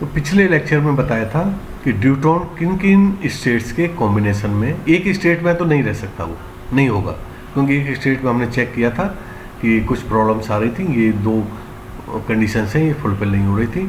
तो पिछले लेक्चर में बताया था कि ड्यूट्रॉन किन किन स्टेट्स के कॉम्बिनेशन में, एक स्टेट में तो नहीं रह सकता, वो नहीं होगा, क्योंकि एक स्टेट में हमने चेक किया था कि कुछ प्रॉब्लम्स आ रही थी, ये दो कंडीशंस हैं, ये फुलफिल नहीं हो रही थी,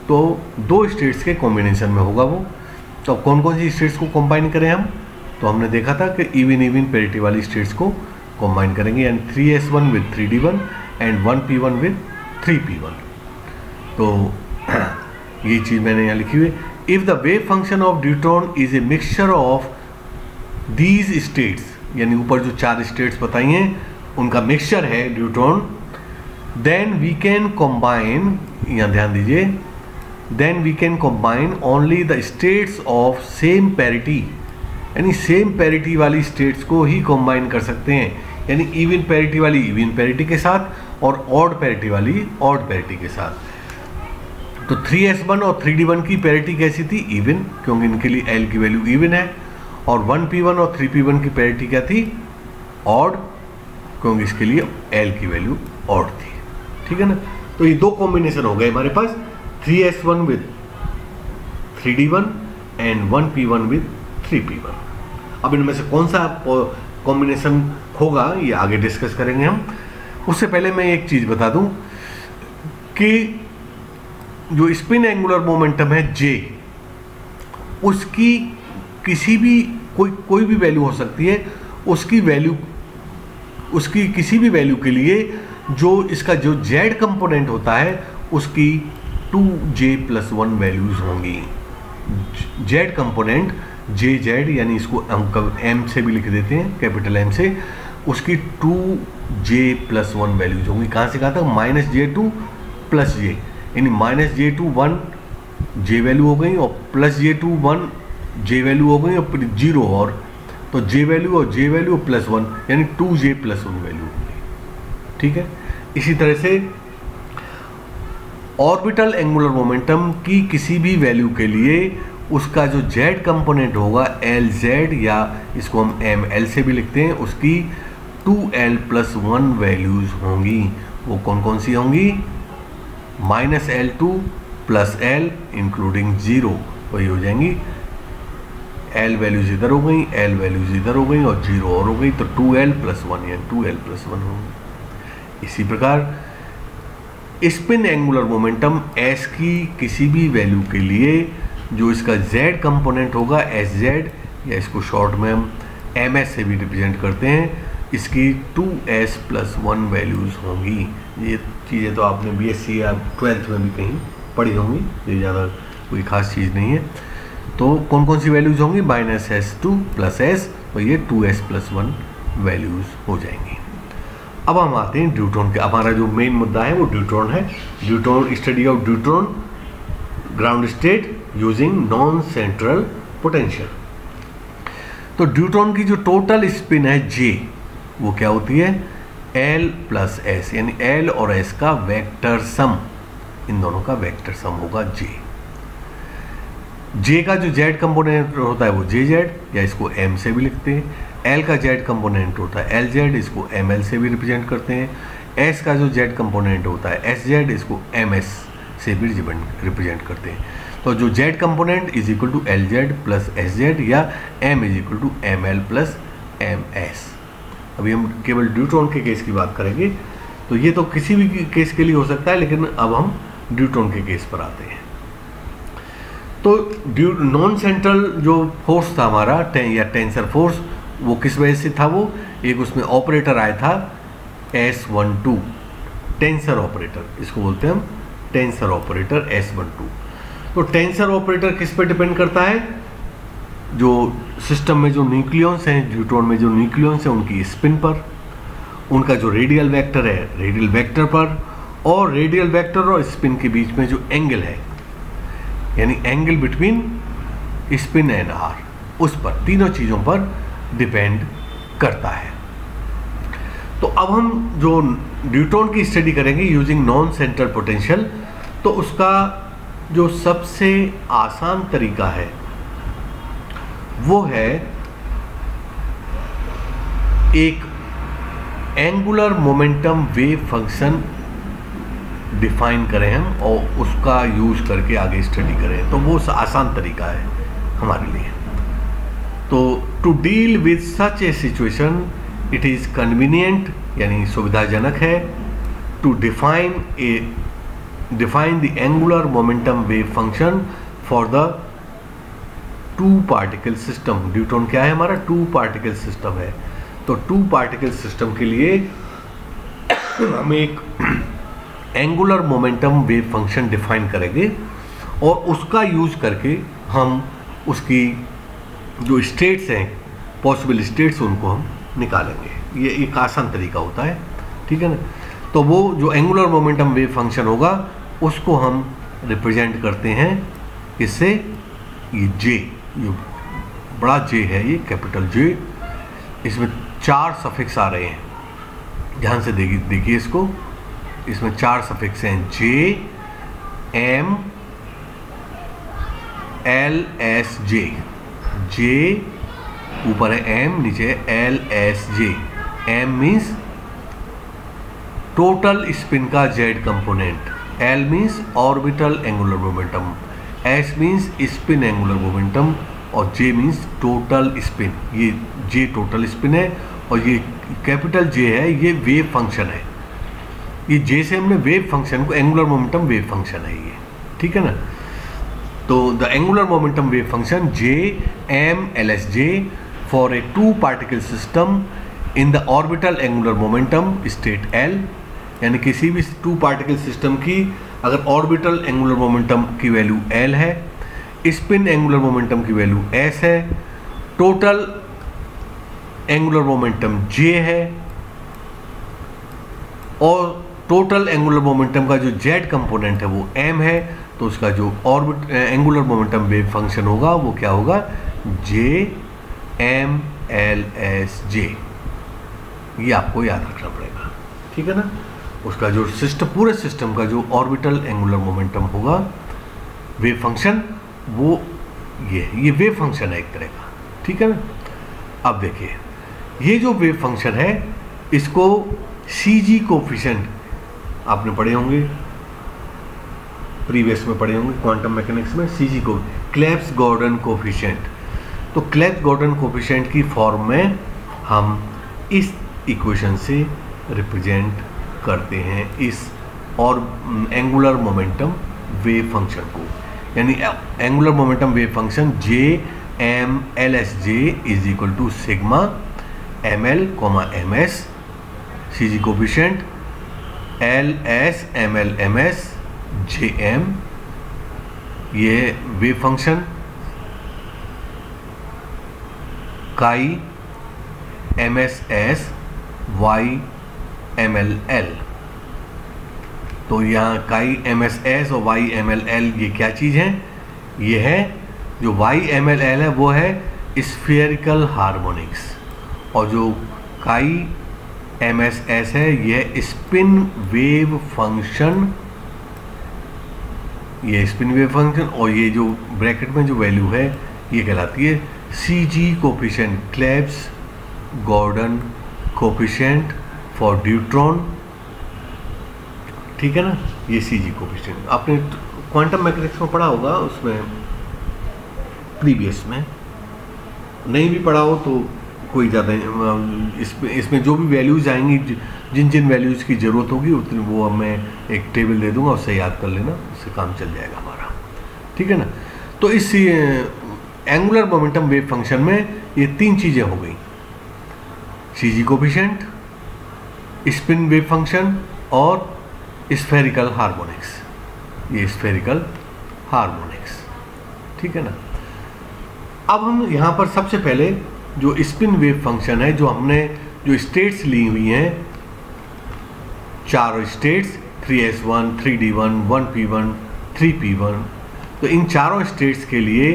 तो दो स्टेट्स के कॉम्बिनेशन में होगा वो। तो कौन कौन सी स्टेट्स को कंबाइन करें हम, तो हमने देखा था कि इवन पेरिटी वाली स्टेट्स को कंबाइन करेंगे, यानी 3s1 with 3d1 and 1p1 with 3p1। तो ये चीज़ मैंने यहाँ लिखी हुई है। If the wave function of deuteron is a mixture of these states, यानी ऊपर जो 4 स्टेट्स बताई हैं उनका मिक्सचर है deuteron, then we can combine, यहाँ ध्यान दीजिए, then we can combine only the states of same parity, यानी सेम पैरिटी वाली स्टेट्स को ही कंबाइन कर सकते हैं, यानी इवन पैरिटी वाली इवन पैरिटी के साथ और ऑड पैरिटी वाली ऑड पैरिटी के साथ। तो 3s1 और 3d1 की पैरिटी कैसी थी, इवन, क्योंकि इनके लिए l की वैल्यू इवन है, और 1p1 और 3p1 की पैरिटी क्या थी, ऑड, क्योंकि इसके लिए l की वैल्यू ऑड थी। ठीक है ना, तो ये दो कॉम्बिनेशन हो गए हमारे पास, 3s1 with 3d1 and 1p1 with 3p1। अब इनमें से कौन सा कॉम्बिनेशन होगा ये आगे डिस्कस करेंगे हम। उससे पहले मैं एक चीज़ बता दूं कि जो स्पिन एंगुलर मोमेंटम है J, उसकी किसी भी कोई भी वैल्यू हो सकती है, उसकी किसी भी वैल्यू के लिए जो इसका जो Z कंपोनेंट होता है उसकी 2j+1 वैल्यूज होंगी। Z कंपोनेंट JZ, यानी इसको हम M से भी लिख देते हैं, कैपिटल M से, उसकी 2j+1 वैल्यूज होंगी। कहाँ से कहा था, -j2 + j, यानी -j2 1 j वैल्यू हो गई और +j2 1 j वैल्यू हो गई और फिर 0 और तो j वैल्यू और j वैल्यू +1, यानी 2j+1 वैल्यू हो गई। ठीक है, इसी तरह से ऑर्बिटल एंगुलर मोमेंटम की किसी भी वैल्यू के लिए उसका जो Z कंपोनेंट होगा Lz, या इसको हम ML से भी लिखते हैं, उसकी 2l+1 वैल्यूज होंगी। वो कौन कौन सी होंगी, -l2 + l इंक्लूडिंग 0, वही हो जाएंगी, l वैल्यूज इधर हो गई, l वैल्यूज इधर हो गई और 0 और हो गई, तो 2l+1 या 2l+1 होंगी। इसी प्रकार स्पिन एंगुलर मोमेंटम S की किसी भी वैल्यू के लिए जो इसका Z कंपोनेंट होगा Sz, या इसको शॉर्ट में हम ms से भी रिप्रेजेंट करते हैं, इसकी 2s+1 वैल्यूज़ होंगी। ये चीज़ें तो आपने BSc या 12th में भी कहीं पढ़ी होंगी, ये ज़्यादा कोई ख़ास चीज़ नहीं है। तो कौन कौन सी वैल्यूज़ होंगी, -s2 + s, तो ये 2s+1 वैल्यूज़ हो जाएंगी। अब हम आते हैं ड्यूट्रॉन के। हमारा जो मेन मुद्दा है वो ड्यूट्रॉन है। Deuteron, study of deuteron ground state using non central potential. तो ड्यूट्रॉन की जो टोटल स्पिन है J, वो क्या होती है, L + S, यानी L और S का वेक्टर सम, इन दोनों का वेक्टर सम होगा J। J का जो Z कंपोनेंट होता है वो JZ, या इसको M से भी लिखते हैं। L का Z कंपोनेंट होता है LZ, इसको ML से भी रिप्रेजेंट करते हैं। S का जो Z कंपोनेंट होता है SZ, इसको MS से भी रिप्रेजेंट करते हैं। तो जो Z कंपोनेंट = LZ + SZ, या M = ML + MS। अभी हम केवल ड्यूट्रॉन के केस की बात करेंगे, तो ये तो किसी भी केस के लिए हो सकता है, लेकिन अब हम ड्यूट्रॉन के केस पर आते हैं। तो नॉन सेंट्रल जो फोर्स था हमारा, या टेंसर फोर्स, वो किस वजह से था, वो एक उसमें ऑपरेटर आया था S12, टेंसर ऑपरेटर, इसको बोलते हैं हम टेंसर ऑपरेटर S12। तो टेंसर ऑपरेटर किस पर डिपेंड करता है, जो सिस्टम में जो न्यूक्लियॉन्स हैं, ड्यूट्रॉन में जो न्यूक्लियॉन्स हैं उनकी स्पिन पर, उनका जो रेडियल वेक्टर है रेडियल वेक्टर पर, और रेडियल वेक्टर और स्पिन के बीच में जो एंगल है, यानी angle between spin and R, उस पर, तीनों चीज़ों पर डिपेंड करता है। तो अब हम जो ड्यूट्रॉन की स्टडी करेंगे यूजिंग नॉन सेंट्रल पोटेंशियल, तो उसका जो सबसे आसान तरीका है वो है एक angular momentum wave function define करें हम और उसका यूज़ करके आगे स्टडी करें, तो वो आसान तरीका है हमारे लिए। तो to deal with such a situation it is convenient, यानी सुविधाजनक है, to define the angular momentum wave function for the two particle system. Deuteron क्या है हमारा? टू पार्टिकल सिस्टम है। तो टू पार्टिकल सिस्टम के लिए हम एक angular momentum wave function define करेंगे और उसका यूज करके हम उसकी जो स्टेट्स हैं, पॉसिबल स्टेट्स, उनको हम निकालेंगे। ये एक आसान तरीका होता है, ठीक है ना। तो वो जो एंगुलर मोमेंटम वेव फंक्शन होगा उसको हम रिप्रेजेंट करते हैं इससे, ये जे, ये बड़ा जे है, ये कैपिटल जे, इसमें 4 सफिक्स आ रहे हैं, ध्यान से देखिए इसको, इसमें 4 सफिक्स हैं, जे, एम, एल, एस, जे। जे ऊपर है एम, नीचे L, S, J. M means total spin का Z component, L means orbital angular momentum, S means spin angular momentum और जे मीन्स टोटल स्पिन। ये जे टोटल स्पिन है और ये कैपिटल जे है, ये वेव फंक्शन है। ये जे से हमने वेव फंक्शन को, एंगुलर मोमेंटम वेव फंक्शन है ये, ठीक है ना। तो the angular momentum wave function J M L S J for a two particle system in the orbital angular momentum state L, यानी किसी भी टू पार्टिकल सिस्टम की अगर ऑर्बिटल एंगुलर मोमेंटम की वैल्यू एल है, स्पिन एंगुलर मोमेंटम की value S है, total angular momentum J है और टोटल एंगुलर मोमेंटम का जो जेड कंपोनेंट है वो एम है, तो उसका जो orbit angular momentum wave function होगा वो क्या होगा? जे एम एल एस जे। ये आपको याद रखना पड़ेगा, ठीक है ना। उसका जो सिस्टम, पूरे सिस्टम का जो ऑर्बिटल एंगुलर मोमेंटम होगा वेव फंक्शन, वो ये वेव फंक्शन है एक तरह का, ठीक है ना। अब देखिए, ये जो वेव फंक्शन है इसको सीजी कोफिशिएंट आपने पढ़े होंगे, प्रीवियस में पढ़े होंगे क्वांटम मैकेनिक्स में, सीजी को क्लेब्स गॉर्डन कोफिशिएंट। तो क्लेब्स गॉर्डन कोफिशिएंट की फॉर्म में हम इस इक्वेशन से रिप्रेजेंट करते हैं इस और एंगुलर मोमेंटम वेव फंक्शन को, यानी angular momentum wave function J M L S J is equal to sigma M L comma M S, C G coefficient L S M L M S J M, ये wave function chi M S S Y M L L. तो यहाँ chi M S S और Y M L L ये क्या चीज़ है? ये है जो वाई एम एल एल है वो है स्फेरिकल हार्मोनिक्स, और जो काई एम एस एस है यह स्पिन वेव फंक्शन, ये स्पिन वेव फंक्शन, और ये जो ब्रैकेट में जो वैल्यू है ये कहलाती है C G coefficient, Clebsch Gordan coefficient for deuteron, ठीक है ना। ये सी जी कोफिशिएंट आपने क्वांटम मैकेनिक्स में पढ़ा होगा, उसमें प्रीवियस में नहीं भी पढ़ा हो तो कोई ज़्यादा, इसमें जो भी वैल्यूज़ आएंगी, जिन जिन वैल्यूज़ की ज़रूरत होगी उतनी वो मैं एक टेबल दे दूंगा, उससे याद कर लेना, उससे काम चल जाएगा हमारा, ठीक है ना। तो इस एंगुलर मोमेंटम वेव फंक्शन में ये 3 चीज़ें हो गई, सी G coefficient, spin wave function और स्फेरिकल हार्मोनिक्स, ये स्फेरिकल हार्मोनिक्स, ठीक है ना। अब हम यहाँ पर सबसे पहले जो स्पिन वेव फंक्शन है, जो हमने जो स्टेट्स ली हुई हैं, 4 states 3s1 3d1 1p1 3p1, तो इन चारों स्टेट्स के लिए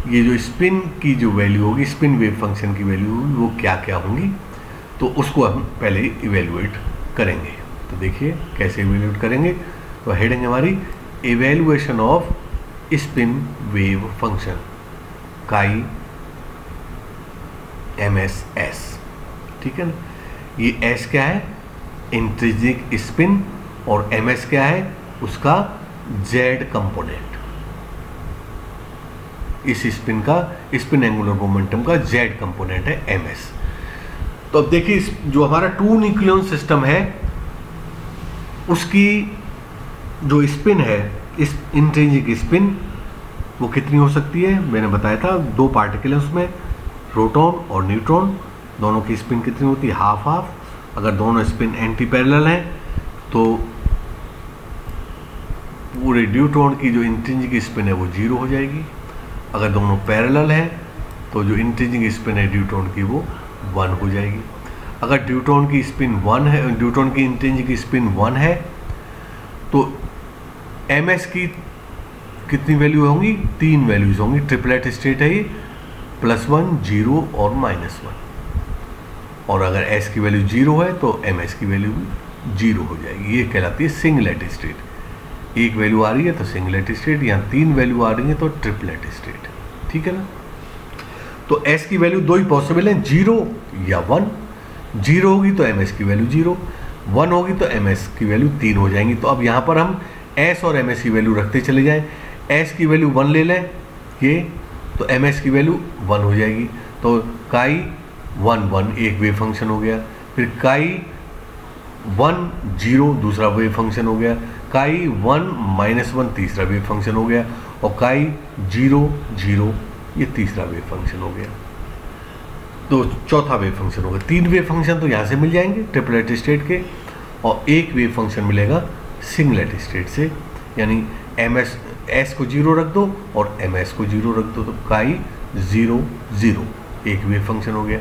ये जो स्पिन की जो वैल्यू होगी, स्पिन वेव फंक्शन की वैल्यू होगी, वो क्या क्या होंगी, तो उसको हम पहले इवेल्युएट करेंगे। तो देखिए कैसे इवेल्युएट करेंगे। तो हेडिंग हमारी evaluation of spin wave function chi M S S, ठीक है ना। ये एस क्या है? इंट्रिंसिक स्पिन, और ms क्या है, उसका z कंपोनेंट, इस स्पिन का, स्पिन एंगुलर मोमेंटम का z कंपोनेंट है ms। तो अब देखिए जो हमारा 2 न्यूक्लियन सिस्टम है उसकी जो स्पिन है, इस इंट्रिंसिक स्पिन वो कितनी हो सकती है, मैंने बताया था 2 पार्टिकल हैं उसमें, प्रोटॉन और न्यूट्रॉन, दोनों की स्पिन कितनी होती है, हाफ हाफ। अगर दोनों स्पिन एंटी पैरेलल हैं तो पूरे न्यूट्रॉन की जो इंट्रिंसिक स्पिन है वो 0 हो जाएगी। अगर दोनों पैरेलल हैं तो जो इंट्रिंसिक स्पिन है न्यूट्रॉन की वो 1 हो जाएगी। अगर न्यूट्रॉन की स्पिन 1 है, न्यूट्रॉन की इंट्रिंसिक स्पिन 1 है तो ms की कितनी वैल्यू होंगी, 3 वैल्यूज होंगी। ट्रिपलेट स्टेट है ये, +1, 0 और -1। और अगर s की वैल्यू 0 है तो ms की वैल्यू भी 0 हो जाएगी। ये कहलाती है सिंगलेट स्टेट। एक वैल्यू आ रही है तो सिंगलेट स्टेट, यहाँ 3 वैल्यू आ रही है तो ट्रिपलेट स्टेट, ठीक है ना। तो s की वैल्यू 2 ही पॉसिबल है, 0 या 1। 0 होगी तो ms की वैल्यू 0, 1 होगी तो ms की वैल्यू 3 हो जाएंगी। तो अब यहाँ पर हम s और ms की वैल्यू रखते चले जाएं। s की वैल्यू 1 ले लें ये, तो ms की वैल्यू 1 हो जाएगी। तो काई 1 1 एक वेव फंक्शन हो गया, फिर काई 1 0 दूसरा वेव फंक्शन हो गया, काई 1 -1 तीसरा वेव फंक्शन हो गया, और काई 0 0 ये तीसरा वेव फंक्शन हो गया, तो चौथा वेव फंक्शन होगा। 3 वेव फंक्शन तो यहाँ से मिल जाएंगे ट्रिपलेट स्टेट के, और एक वेव फंक्शन मिलेगा सिंगलेट स्टेट से, यानी s को 0 रख दो और ms को 0 रख दो, तो काई 0 0 एक वेव फंक्शन हो गया।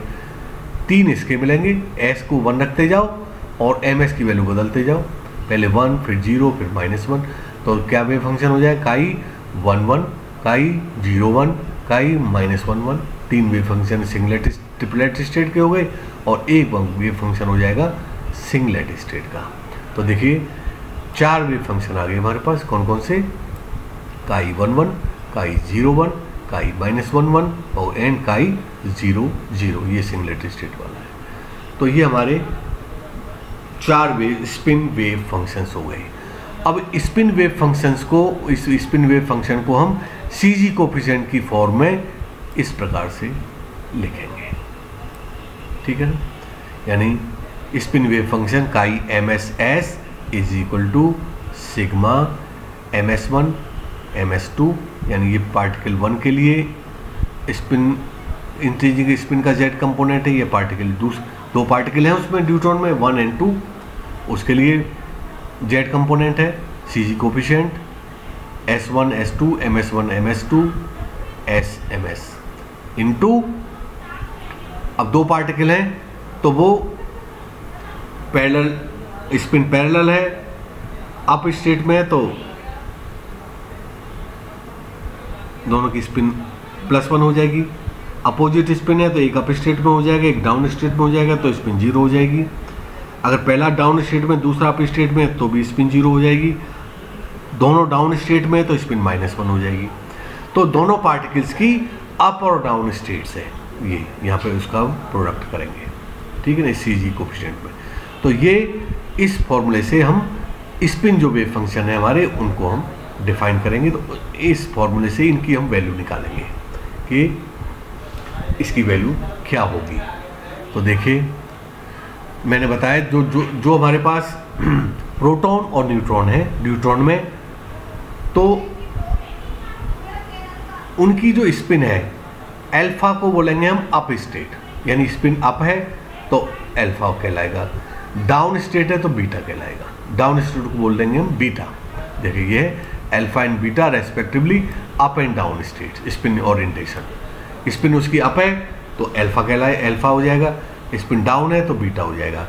3 इसके मिलेंगे, s को 1 रखते जाओ और ms की वैल्यू बदलते जाओ, पहले 1 फिर 0 फिर -1, तो क्या वेव फंक्शन हो जाए, काई 1 1 काई 0 1 काई -1 1। 3 wave function singlet triplet state के हो गए, और एक वेव फंक्शन हो जाएगा सिंगलेट स्टेट का। तो देखिए 4 वेव फंक्शन आ गए हमारे पास, कौन कौन से, काई 1 1 काई 0 1 काई -1 1 और एंड काई 0 0, ये सिंगलेट स्टेट वाला है। तो ये हमारे 4 स्पिन वेव फंक्शंस हो गए। अब स्पिन वेव फंक्शंस को, इस स्पिन वेव फंक्शन को हम CG कोफिशिएंट की फॉर्म में इस प्रकार से लिखेंगे, ठीक है ना। यानी spin wave function chi MSS is equal to sigma MS1 MS2, यानी ये पार्टिकल 1 के लिए स्पिन इंट्रिंसिक स्पिन का z कंपोनेंट है, ये पार्टिकल 2 पार्टिकल हैं उसमें न्यूट्रॉन में 1 और 2, उसके लिए z कंपोनेंट है CG coefficient S1 S2 MS1 MS2 SMS into, अब 2 पार्टिकल हैं तो वो पैरेलल, स्पिन पैरेलल है, अप स्टेट में है तो दोनों की स्पिन +1 हो जाएगी। अपोजिट स्पिन है तो एक अप स्टेट में हो जाएगा, एक डाउन स्टेट में हो जाएगा, तो स्पिन 0 हो जाएगी। अगर पहला डाउन स्टेट में दूसरा अप स्टेट में तो भी स्पिन 0 हो जाएगी। दोनों डाउन स्टेट में तो स्पिन -1 हो जाएगी। तो दोनों पार्टिकल्स की अप और डाउन स्टेट्स है, ये यहाँ पे उसका प्रोडक्ट करेंगे, ठीक है ना, CG कोफिशिएंट में। तो ये इस फॉर्मूले से हम स्पिन जो वेव फंक्शन है हमारे उनको हम डिफाइन करेंगे। तो इस फॉर्मूले से इनकी हम वैल्यू निकालेंगे कि इसकी वैल्यू क्या होगी। तो देखिए मैंने बताया जो हमारे पास प्रोटॉन और न्यूट्रॉन है, न्यूट्रॉन में तो उनकी जो स्पिन है अल्फा को बोलेंगे हम अप स्टेट, यानी स्पिन अप है तो अल्फा कहलाएगा, डाउन स्टेट है तो बीटा कहलाएगा। डाउन स्टेट को बोल देंगे हम बीटा। देखिए ये alpha and beta respectively up and down state spin orientation. Spin उसकी अप है तो अल्फा कहलाए, अल्फा हो जाएगा, स्पिन डाउन है तो बीटा हो जाएगा।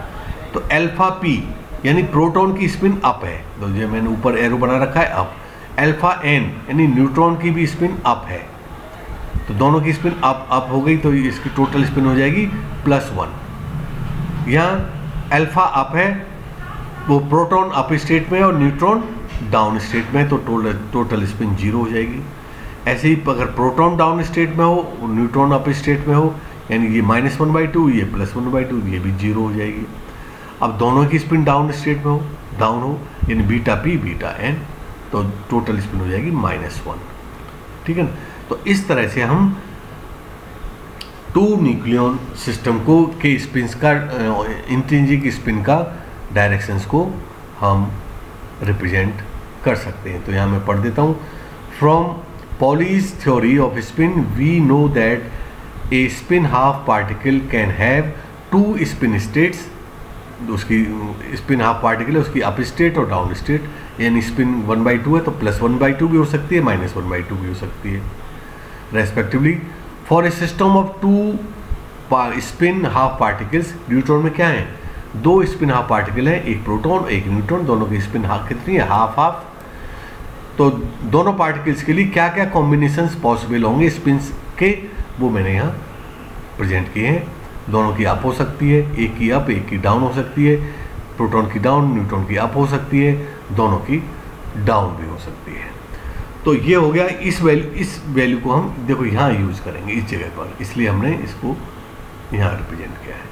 तो अल्फा पी यानी प्रोटॉन की स्पिन अप है, तो जो मैंने ऊपर एरो बना रखा है अप। अल्फा एन यानी न्यूट्रॉन की भी स्पिन अप है, तो दोनों की स्पिन अप हो गई, तो इसकी टोटल स्पिन हो जाएगी +1। यहाँ अल्फा अप है, वो प्रोटॉन अप स्टेट में और न्यूट्रॉन डाउन स्टेट में, तो टोटल स्पिन 0 हो जाएगी। ऐसे ही अगर प्रोटॉन डाउन स्टेट में हो, न्यूट्रॉन अप स्टेट में हो, यानी ये -1/2 ये +1/2, ये भी 0 हो जाएगी। अब दोनों की स्पिन डाउन स्टेट में हो, डाउन हो, यानी बीटा पी बीटा एन, तो टोटल स्पिन हो जाएगी -1, ठीक है ना। तो इस तरह से हम 2 न्यूक्लियन सिस्टम को के स्पिन्स का इंट्रिंसिक स्पिन का डायरेक्शंस को हम रिप्रेजेंट कर सकते हैं। तो यहाँ मैं पढ़ देता हूँ। From Pauli's theory of spin we know that a spin half particle can have 2 spin states. उसकी स्पिन हाफ पार्टिकल है, उसकी अप स्टेट और डाउन स्टेट, यानी स्पिन 1/2 है तो +1/2 भी हो सकती है, -1/2 भी हो सकती है respectively. For a system of 2 spin half particles, neutron में क्या है, 2 स्पिन हाफ पार्टिकल है, एक प्रोटॉन एक न्यूट्रॉन, दोनों की स्पिन हाफ कितनी है, हाफ हाफ। तो दोनों पार्टिकल्स के लिए क्या क्या कॉम्बिनेशंस पॉसिबल होंगे स्पिन्स के, वो मैंने यहाँ प्रेजेंट किए हैं। दोनों की अप हो सकती है, एक की अप एक की डाउन हो सकती है, प्रोटॉन की डाउन न्यूट्रॉन की अप हो सकती है, दोनों की डाउन भी हो सकती है। तो ये हो गया। इस वैल्यू को हम देखो यहाँ यूज करेंगे इस जगह पर, इसलिए हमने इसको यहाँ रिप्रेजेंट किया है।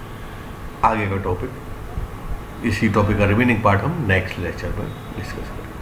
आगे का टॉपिक, इसी टॉपिक का रिमेनिंग पार्ट हम नेक्स्ट लेक्चर में डिस्कस करेंगे।